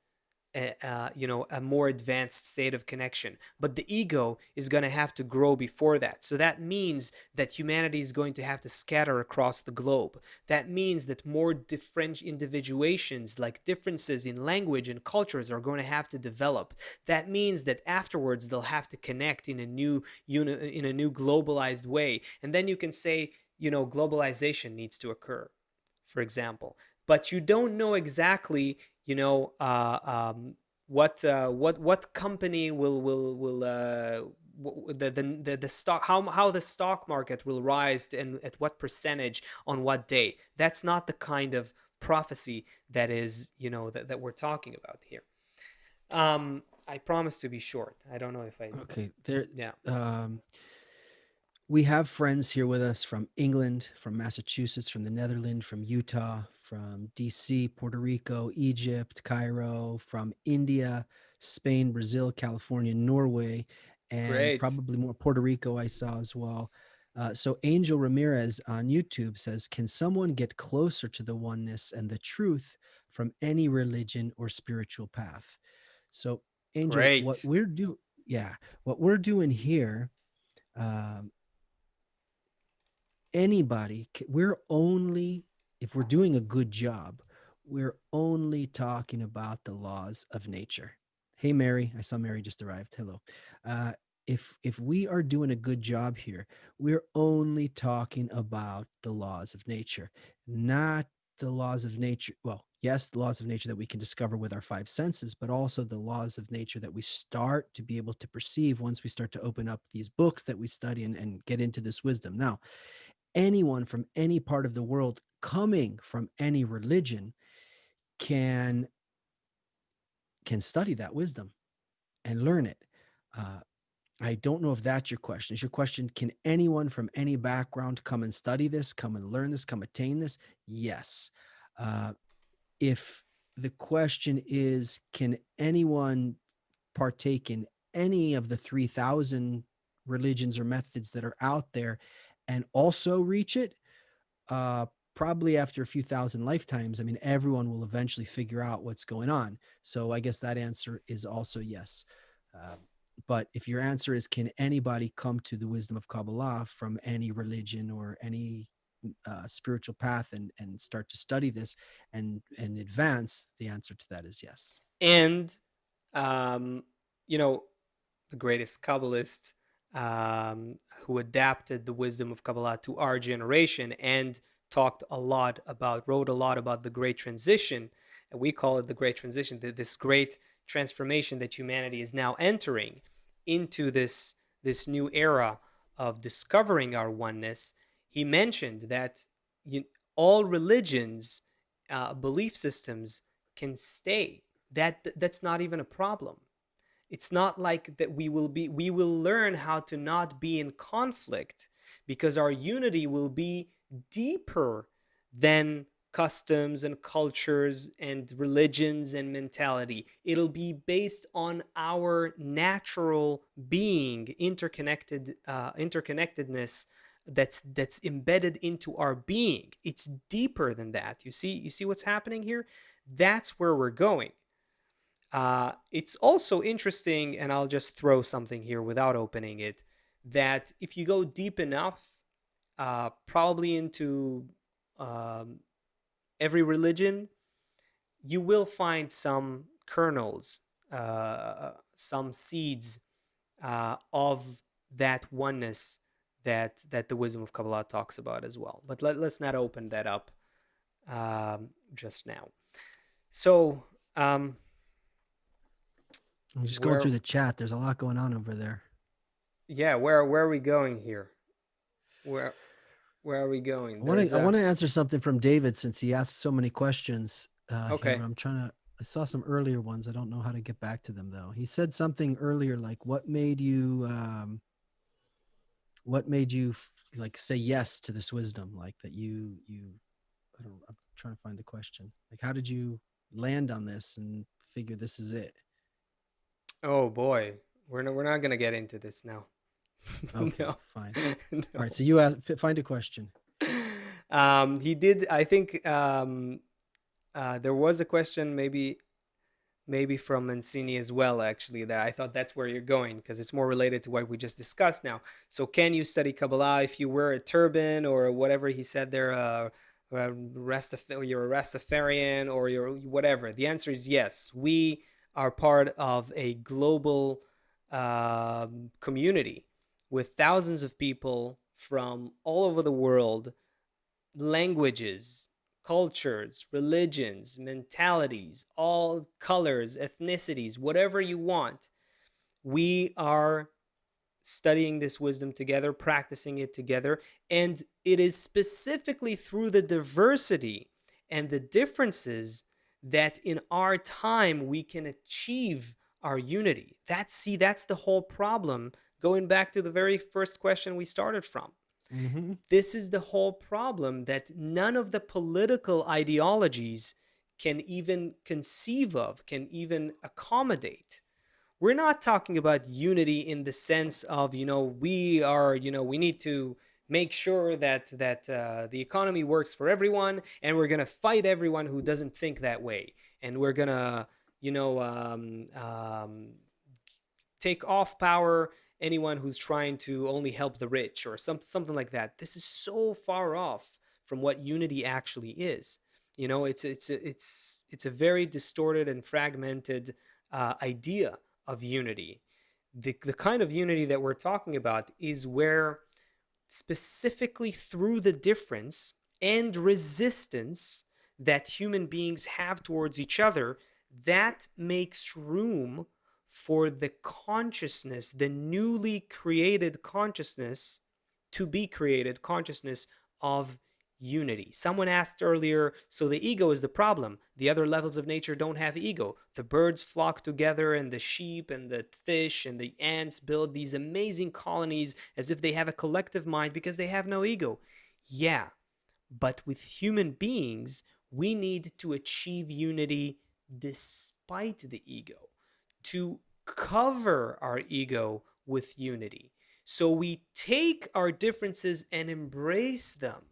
a more advanced state of connection. But the ego is going to have to grow before that. So that means that humanity is going to have to scatter across the globe. That means that more different individuations, like differences in language and cultures, are going to have to develop. That means that afterwards they'll have to connect in a new in a new globalized way. And then you can say, globalization needs to occur, for example. But you don't know exactly, what company the stock, how the stock market will rise, and at what percentage on what day. That's not the kind of prophecy that is, that we're talking about here. I promise to be short. I don't know if I, Okay, there. yeah. Um, we have friends here with us from England, from Massachusetts, from the Netherlands, from Utah, from DC, Puerto Rico, Egypt, Cairo, from India, Spain, Brazil, California, Norway, and Great. probably more Puerto Rico I saw as well. So Angel Ramirez on YouTube says, can someone get closer to the oneness and the truth from any religion or spiritual path? So Angel, Great. yeah, what we're doing here, um, anybody, we're only, if we're doing a good job, we're only talking about the laws of nature. Hey Mary, I saw Mary just arrived. Hello. uh, if we are doing a good job here, we're only talking about the laws of nature, not the laws of nature. Well, yes, the laws of nature that we can discover with our five senses, but also the laws of nature that we start to be able to perceive once we start to open up these books that we study and get into this wisdom. Now, anyone from any part of the world coming from any religion can study that wisdom and learn it. uh, I don't know if that's your question. Is your question, can anyone from any background come and study this, come and learn this, come attain this? Yes. uh, if the question is, can anyone partake in any of the 3,000 religions or methods that are out there and also reach it? uh, Probably after a few thousand lifetimes, I mean, everyone will eventually figure out what's going on. So I guess that answer is also yes. But if your answer is, can anybody come to the wisdom of Kabbalah from any religion or any spiritual path and start to study this and advance, the answer to that is yes. And um, you know, the greatest Kabbalist, who adapted the wisdom of Kabbalah to our generation and wrote a lot about the Great Transition. And we call it the Great Transition, this great transformation that humanity is now entering into this new era of discovering our oneness. He mentioned that you, all religions, belief systems can stay. That's not even a problem. It's not like that we will learn how to not be in conflict, because our unity will be deeper than customs and cultures and religions and mentality. It'll be based on our natural being, interconnectedness that's embedded into our being. It's deeper than that. You see what's happening here? That's where we're going. It's also interesting, and I'll just throw something here without opening it, that if you go deep enough, probably into um, every religion, you will find some kernels, some seeds of that oneness that the wisdom of Kabbalah talks about as well. But let's not open that up just now. So, I'm just going where through the chat. There's a lot going on over there. yeah, where are we going here? Where where are we going? There's I a want to answer something from David since he asked so many questions here, okay. but I'm trying to. I saw some earlier ones. I don't know how to get back to them though. He said something earlier like, what made you like say yes to this wisdom? Like that you I don't. I'm trying to find the question. Like, how did you land on this and figure this is it? Oh boy, we're not gonna get into this now. Okay, No, fine. All right. no. So you ask, find a question. He did. I think there was a question, maybe from Mancini as well. Actually, that I thought that's where you're going, because it's more related to what we just discussed now. So, can you study Kabbalah if you wear a turban or whatever he said there? You're a Rastafarian or you're whatever. The answer is yes. We are part of a global community with thousands of people from all over the world, languages, cultures, religions, mentalities, all colors, ethnicities, whatever you want. We are studying this wisdom together, practicing it together, and it is specifically through the diversity and the differences that in our time we can achieve our unity. That's the whole problem, going back to the very first question we started from. Mm-hmm. This is the whole problem, that none of the political ideologies can even conceive of, can even accommodate. We're not talking about unity in the sense of, we need to make sure that the economy works for everyone, and we're going to fight everyone who doesn't think that way, and we're going to you know take off power anyone who's trying to only help the rich, or something like that. This is so far off from what unity actually is. It's a very distorted and fragmented idea of unity. The kind of unity that we're talking about is where, specifically through the difference and resistance that human beings have towards each other, that makes room for the consciousness, the newly created consciousness, to be created consciousness of unity. Someone asked earlier, so the ego is the problem. The other levels of nature don't have ego. The birds flock together, and the sheep and the fish and the ants build these amazing colonies as if they have a collective mind because they have no ego. Yeah, but with human beings, we need to achieve unity despite the ego, to cover our ego with unity. So we take our differences and embrace them.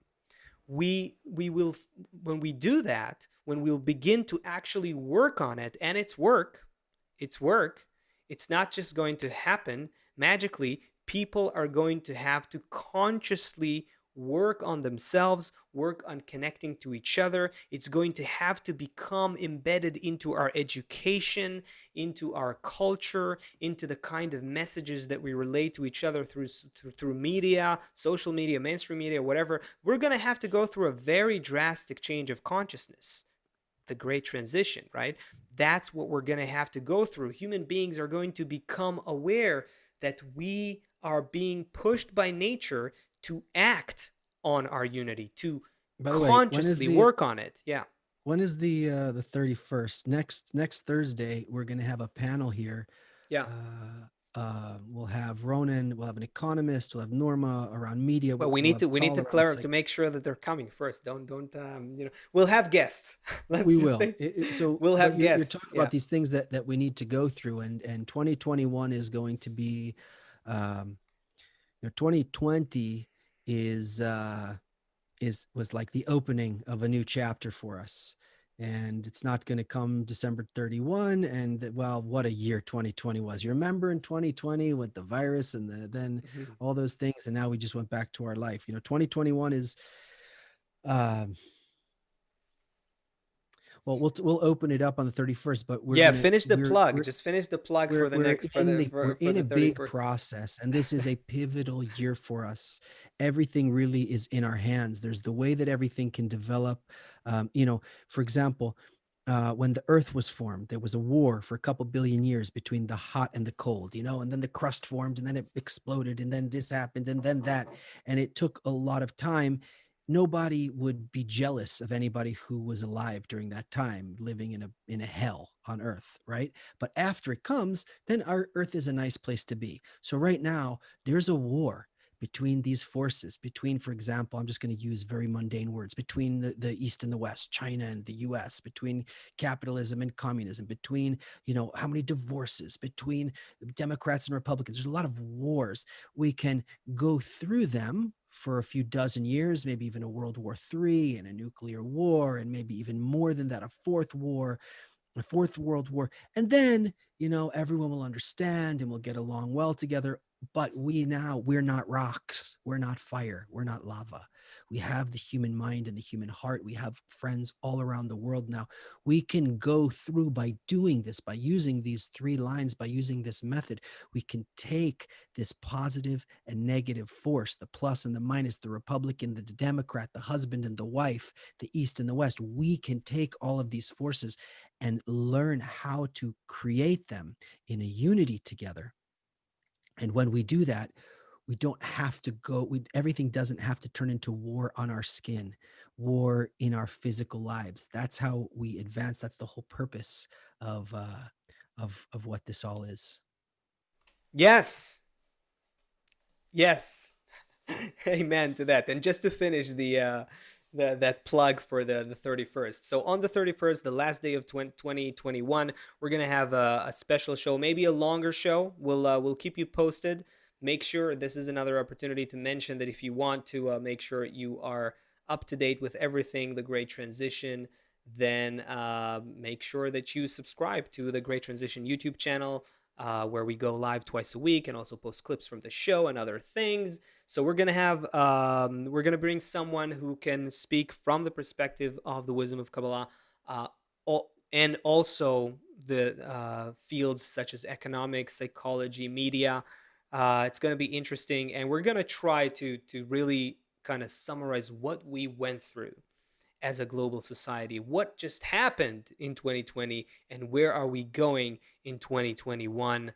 We will, when we do that, when we'll begin to actually work on it, and it's work, It's not just going to happen magically. People are going to have to consciously work on themselves, work on connecting to each other. It's going to have to become embedded into our education, into our culture, into the kind of messages that we relate to each other through media, social media, mainstream media, whatever. We're going to have to go through a very drastic change of consciousness, the great transition, right? That's what we're going to have to go through. Human beings are going to become aware that we are being pushed by nature to act on our unity, to By the way, consciously work on it. Yeah. when is the 31st? Next Thursday, we're going to have a panel here. Yeah. We'll have Ronan, we'll have an economist, we'll have Norma around media, But we we'll need have to we need Tal to around clear psych. to make sure that they're coming first. Don't we'll have guests. Let's We just will. think. So, We'll but have you're guests. talking Yeah. about these things that we need to go through, and 2021 is going to be, um, 2020 is was like the opening of a new chapter for us, and it's not going to come December 31. And well, what a year 2020 was. You remember in 2020 with the virus and then Mhm. all those things, and now we just went back to our life. 2021 is, um, well, we'll open it up on the 31st, but Yeah, finish the plug. we're Just finish the plug for we're the we're next in the we're for in the a big 31st. process, and this is a pivotal year for us. Everything really is in our hands. There's the way that everything can develop. For example, when the earth was formed, there was a war for a couple billion years between the hot and the cold, and then the crust formed, and then it exploded, and then this happened, and then that. And it took a lot of time. Nobody would be jealous of anybody who was alive during that time, living in a hell on earth, right? But after it comes, then our earth is a nice place to be. So right now, there's a war between these forces, between, for example, I'm just going to use very mundane words, between the East and the West, China and the US, between capitalism and communism, between, how many divorces, between Democrats and Republicans. There's a lot of wars. We can go through them for a few dozen years, maybe even a World War III and a nuclear war, and maybe even more than that, a fourth world war. And then, everyone will understand and we'll get along well together. But we're not rocks. We're not fire. We're not lava. We have the human mind and the human heart. We have friends all around the world now. We can go through by doing this, by using these three lines, by using this method. We can take this positive and negative force, the plus and the minus, the Republican, the Democrat, the husband and the wife, the East and the West. We can take all of these forces and learn how to create them in a unity together. And when we do that, we don't have to everything doesn't have to turn into war on our skin, war in our physical lives. That's how we advance. That's the whole purpose of what this all is. Yes. Yes. Amen to that. And just to finish the that plug for the 31st. So on the 31st, the last day of 2021, we're going to have a special show, maybe a longer show. We'll keep you posted. Make sure this is another opportunity to mention that if you want to make sure you are up to date with everything, the Great Transition, then make sure that you subscribe to the Great Transition YouTube channel, where we go live twice a week and also post clips from the show and other things. So we're gonna bring someone who can speak from the perspective of the wisdom of Kabbalah, uh, and also the fields such as economics, psychology, media. It's gonna be interesting, and we're gonna try to really kind of summarize what we went through as a global society. What just happened in 2020, and where are we going in 2021?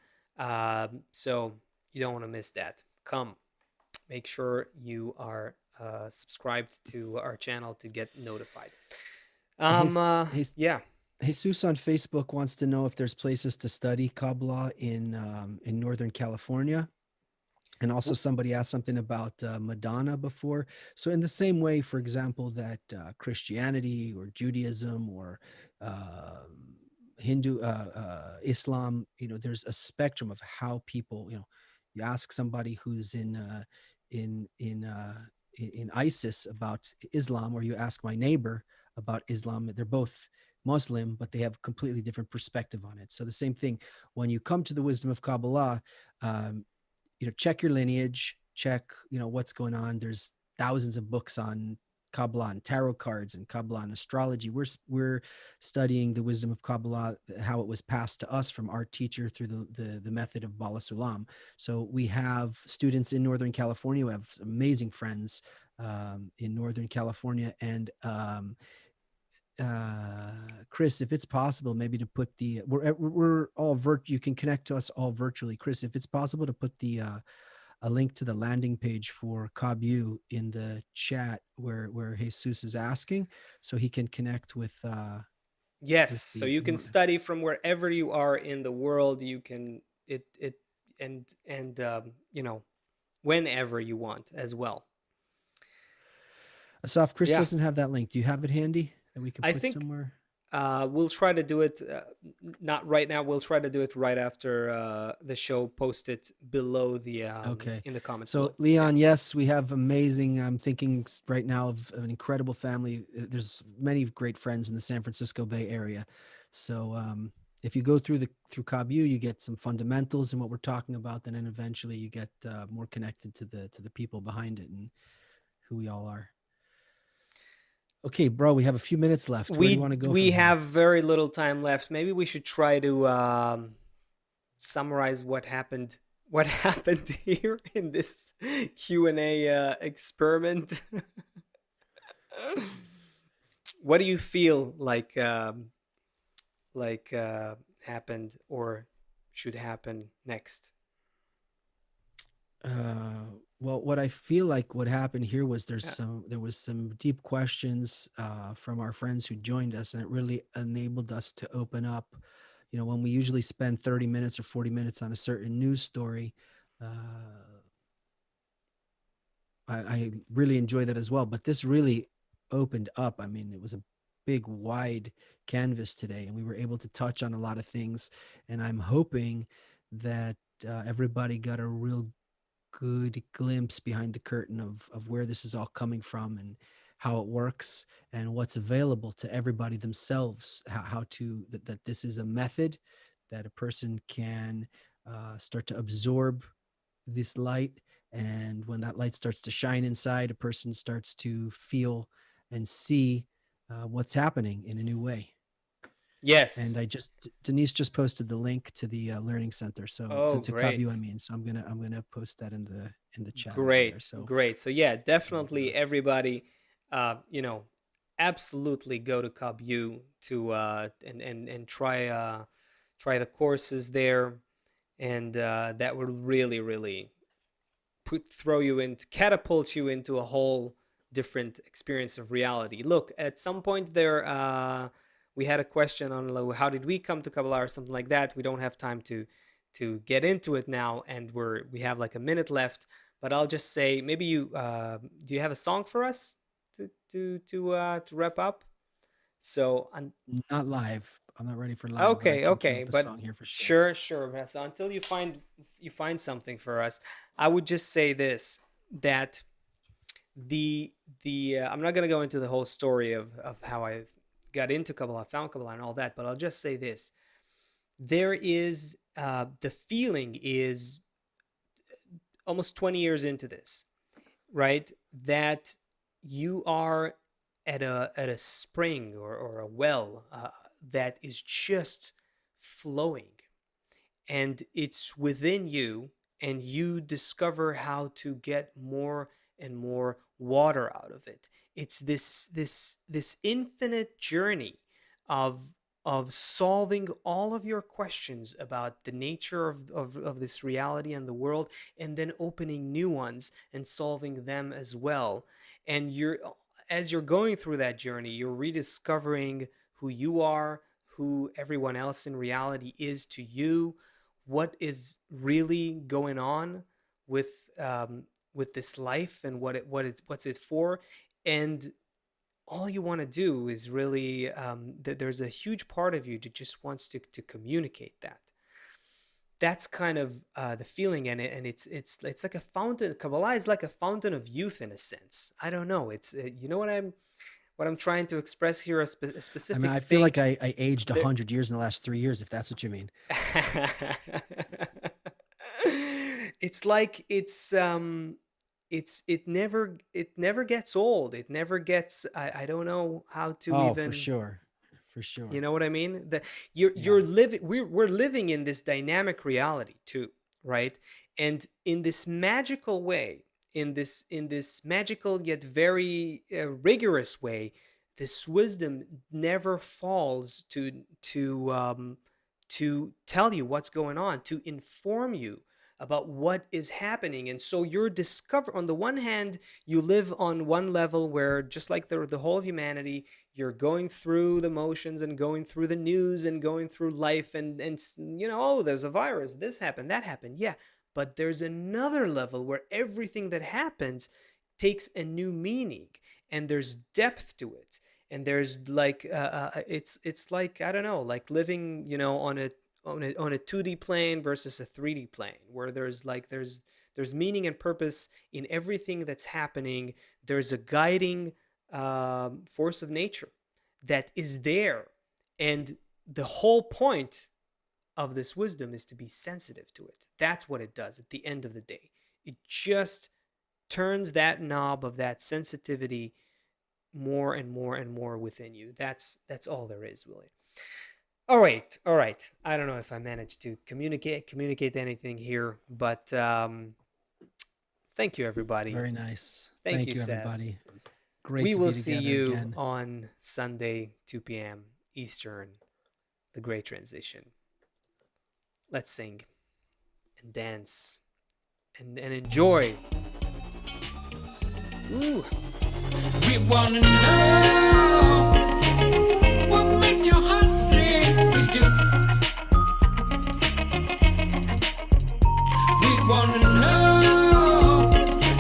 So you don't want to miss that. Come, make sure you are subscribed to our channel to get notified. Hey, Yeah. Jesus on Facebook wants to know if there's places to study Kabbalah in Northern California. And also somebody asked something about Madonna before. So in the same way, for example, that Christianity or Judaism or uh, Islam, there's a spectrum of how people, you ask somebody who's in in uh, in ISIS about Islam, or you ask my neighbor about Islam. They're both Muslim, but they have a completely different perspective on it. So the same thing when you come to the wisdom of Kabbalah, um, check your lineage, check what's going on. There's thousands of books on Kabbalah and tarot cards and Kabbalah and astrology. We're studying the wisdom of Kabbalah, how it was passed to us from our teacher through the method of Bala Sulam. So we have students in Northern California who have amazing friends in Northern California, and Chris, if it's possible, maybe to put we're all you can connect to us all virtually. Chris, if it's possible to put a link to the landing page for Kabu in the chat where Jesus is asking, so he can connect Yes, with so the. you can study from wherever you are in the world. You can it and whenever you want as well. Asaf, Chris Yeah, doesn't have that link. Do you have it handy that we can I put think somewhere? we'll try to do it. Not right now. We'll try to do it right after the show. Post it below the Okay. in the comments So below. Yeah. Leon, yes, we have amazing. I'm thinking right now of an incredible family. There's many great friends in the San Francisco Bay Area. So if you go through Kabu, you get some fundamentals in what we're talking about. Then eventually you get more connected to the people behind it and who we all are. Okay, bro, we have a few minutes left. Where do you want to go We from here? have very little time left. Maybe we should try to summarize what happened. What happened here in this Q&A experiment? What do you feel like happened or should happen next? Well, what I feel like what happened here was Yeah. there was some deep questions from our friends who joined us, and it really enabled us to open up. When we usually spend 30 minutes or 40 minutes on a certain news story, uh, I really enjoy that as well. But this really opened up. I mean, it was a big, wide canvas today, and we were able to touch on a lot of things. And I'm hoping that everybody got a real good glimpse behind the curtain of where this is all coming from and how it works and what's available to everybody themselves, how to that this is a method that a person can start to absorb this light, and when that light starts to shine inside, a person starts to feel and see what's happening in a new way. And Yes. I just Denise just posted the link to the learning center, so Oh, to Kabu, I great. mean. So I'm gonna post that in the chat over there. Great. So Great. So yeah, and definitely everybody absolutely go to CubU to and try the courses there, and that would really throw you into catapult you into a whole different experience of reality. Look, at some point there we had a question on how did we come to Kabbalah or something like that. We don't have time to get into it now, and we have like a minute left. But I'll just say, maybe you do you have a song for us to wrap up? So not live. I'm not ready for live, but I okay, can queue okay, up a but song here for sure. sure. So until you find something for us, I would just say this, that the I'm not gonna go into the whole story of how I got into Kabbalah, found Kabbalah, and all that, but I'll just say this: there is the feeling is almost 20 years into this, right? That you are at a spring or a well that is just flowing, and it's within you, and you discover how to get more and more water out of it. It's this infinite journey of solving all of your questions about the nature of this reality and the world, and then opening new ones and solving them as well. And as you're going through that journey, you're rediscovering who you are, who everyone else in reality is to you, what is really going on with this life, and what's it for. And all you want to do is really that there's a huge part of you that just wants to communicate that. That's kind of the feeling, and it's like a fountain. Kabbalah is like a fountain of youth in a sense. I don't know, it's you know what I'm trying to express here, a I mean, specific I feel thing. like I aged There, 100 years in the last 3 years, if that's what you mean. it's like it never gets old. It never gets, I don't know how to Oh, for even, sure. For you sure. know what I mean? That Yeah. you're living, we're living in this dynamic reality too, right? And in this magical way, in this magical yet very rigorous way, this wisdom never falls to tell you what's going on, to inform you about what is happening. And so you're discover, on the one hand, you live on one level where, just like the whole of humanity, you're going through the motions and going through the news and going through life, and oh, there's a virus, this happened, that happened, yeah. But there's another level where everything that happens takes a new meaning, and there's depth to it, and there's like it's like, I don't know, like living, on a 2D plane versus a 3D plane, where there's meaning and purpose in everything that's happening. There's a guiding force of nature that is there, and the whole point of this wisdom is to be sensitive to it. That's what it does at the end of the day. It just turns that knob of that sensitivity more and more and more within you. That's all there is, Willie. All right, all right. I don't know if I managed to communicate anything here, but thank you, everybody. Very nice. Thank Thank you, you, Seth. everybody. It was great We to will be see together you again. on Sunday, 2 p.m. Eastern, the Great Transition. Let's sing and dance and enjoy. Ooh. We wanna know what makes your heart sing. We do. We wanna know,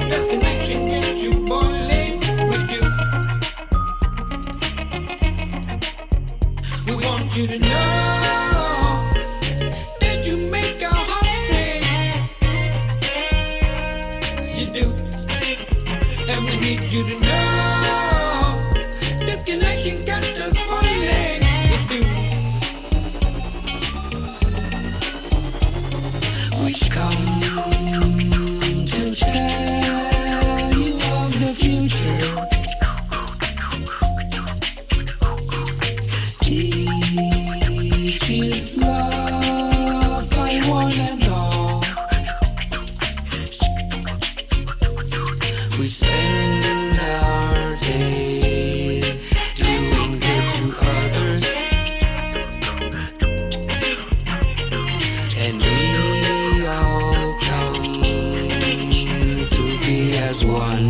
does connection get you boiling? We do. We want you to know that you make our heart sing. You do. And we need you to know this connection got us boiling. We do. We come to tell you of the future. Each is loved by one and all. We spend our days doing good to others, and we all come to be as one.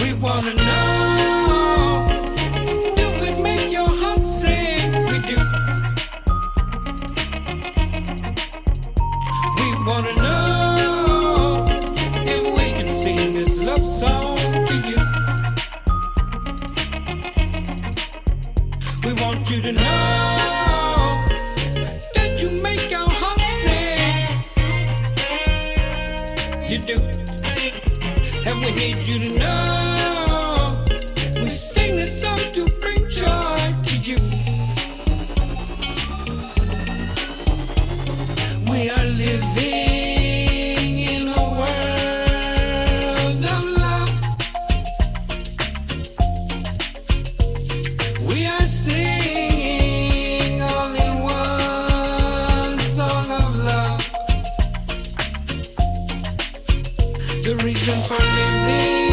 We wanna know, do we make your heart sing? We do. We wanna know if we can sing this love song to you. We want you to know that you make our heart sing. You do. And we need you to know we sing this song to bring joy to you. We are living in a world of love. We are singing all in one song of love. The reason for living